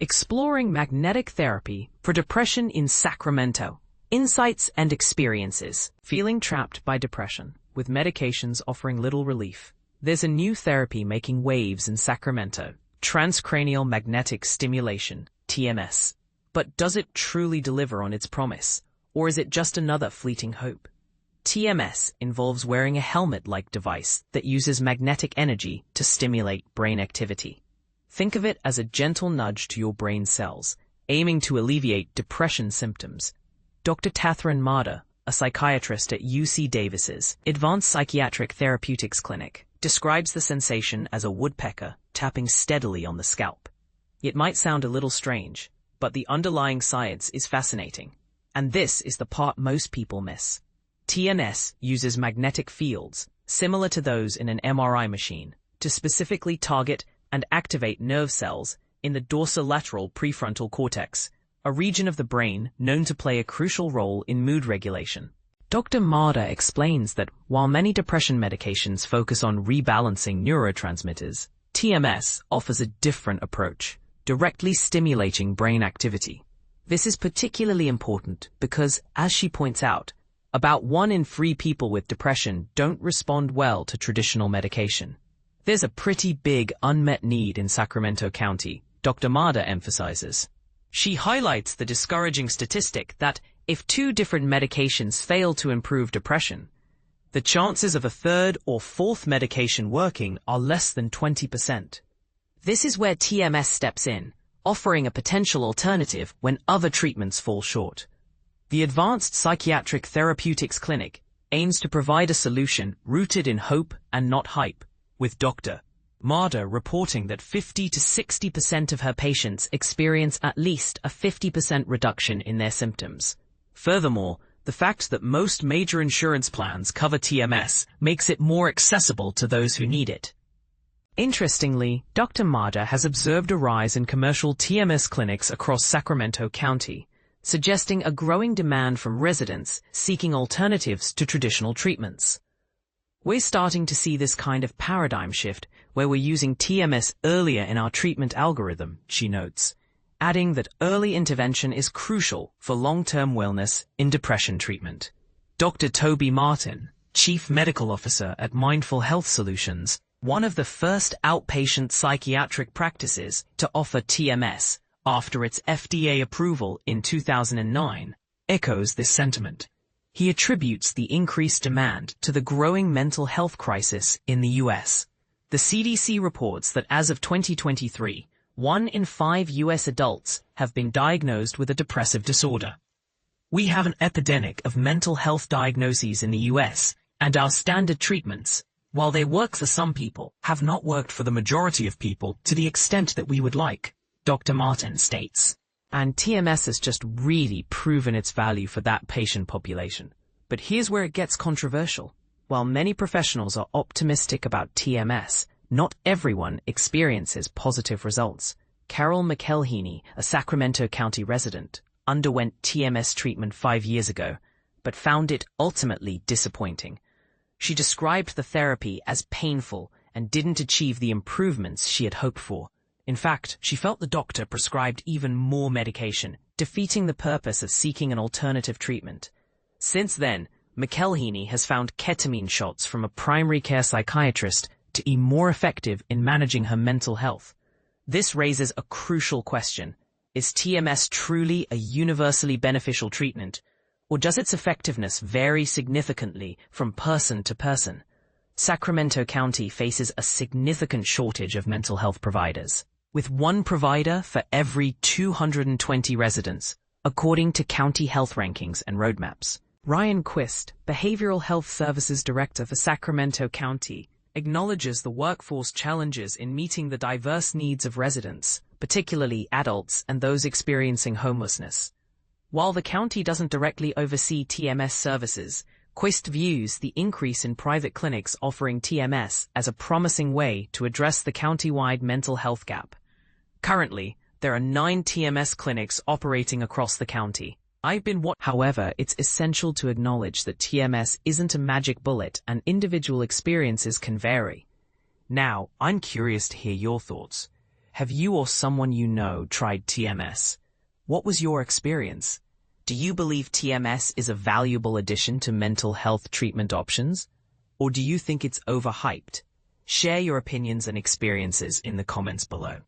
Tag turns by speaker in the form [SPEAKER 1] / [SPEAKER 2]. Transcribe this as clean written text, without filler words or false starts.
[SPEAKER 1] Exploring magnetic therapy for depression in Sacramento. Insights and experiences. Feeling trapped by depression, with medications offering little relief. There's a new therapy making waves in Sacramento. Transcranial magnetic stimulation, TMS. But does it truly deliver on its promise? Or is it just another fleeting hope? TMS involves wearing a helmet-like device that uses magnetic energy to stimulate brain activity. Think of it as a gentle nudge to your brain cells, aiming to alleviate depression symptoms. Dr. Katharine Marder, a psychiatrist at UC Davis's Advanced Psychiatric Therapeutics Clinic, describes the sensation as a woodpecker tapping steadily on the scalp. It might sound a little strange, but the underlying science is fascinating. And this is the part most people miss. TMS uses magnetic fields, similar to those in an MRI machine, to specifically target and activate nerve cells in the dorsolateral prefrontal cortex, a region of the brain known to play a crucial role in mood regulation. Dr. Marder explains that while many depression medications focus on rebalancing neurotransmitters, TMS offers a different approach, directly stimulating brain activity. This is particularly important because, as she points out, about 1 in 3 people with depression don't respond well to traditional medication. There's a pretty big unmet need in Sacramento County, Dr. Marder emphasizes. She highlights the discouraging statistic that if 2 different medications fail to improve depression, the chances of a 3rd or 4th medication working are less than 20%. This is where TMS steps in, offering a potential alternative when other treatments fall short. The Advanced Psychiatric Therapeutics Clinic aims to provide a solution rooted in hope and not hype, with Dr. Marder reporting that 50 to 60% of her patients experience at least a 50% reduction in their symptoms. Furthermore, the fact that most major insurance plans cover TMS makes it more accessible to those who need it. Interestingly, Dr. Marder has observed a rise in commercial TMS clinics across Sacramento County, suggesting a growing demand from residents seeking alternatives to traditional treatments. We're starting to see this kind of paradigm shift where we're using TMS earlier in our treatment algorithm, she notes, adding that early intervention is crucial for long-term wellness in depression treatment. Dr. Toby Martin, Chief Medical Officer at Mindful Health Solutions, one of the first outpatient psychiatric practices to offer TMS after its FDA approval in 2009, echoes this sentiment. He attributes the increased demand to the growing mental health crisis in the U.S. The CDC reports that as of 2023, 1 in 5 U.S. adults have been diagnosed with a depressive disorder. We have an epidemic of mental health diagnoses in the U.S., and our standard treatments, while they work for some people, have not worked for the majority of people to the extent that we would like, Dr. Martin states. And TMS has just really proven its value for that patient population. But here's where it gets controversial. While many professionals are optimistic about TMS, not everyone experiences positive results. Carol McElhaney, a Sacramento County resident, underwent TMS treatment 5 years ago, but found it ultimately disappointing. She described the therapy as painful and didn't achieve the improvements she had hoped for. In fact, she felt the doctor prescribed even more medication, defeating the purpose of seeking an alternative treatment. Since then, McElhaney has found ketamine shots from a primary care psychiatrist to be more effective in managing her mental health. This raises a crucial question. Is TMS truly a universally beneficial treatment, or does its effectiveness vary significantly from person to person? Sacramento County faces a significant shortage of mental health providers, with 1 provider for every 220 residents, according to county health rankings and roadmaps. Ryan Quist, Behavioral Health Services Director for Sacramento County, acknowledges the workforce challenges in meeting the diverse needs of residents, particularly adults and those experiencing homelessness. While the county doesn't directly oversee TMS services, Quist views the increase in private clinics offering TMS as a promising way to address the county-wide mental health gap. Currently, there are 9 TMS clinics operating across the county. However, it's essential to acknowledge that TMS isn't a magic bullet and individual experiences can vary. Now, I'm curious to hear your thoughts. Have you or someone you know tried TMS? What was your experience? Do you believe TMS is a valuable addition to mental health treatment options? Or do you think it's overhyped? Share your opinions and experiences in the comments below.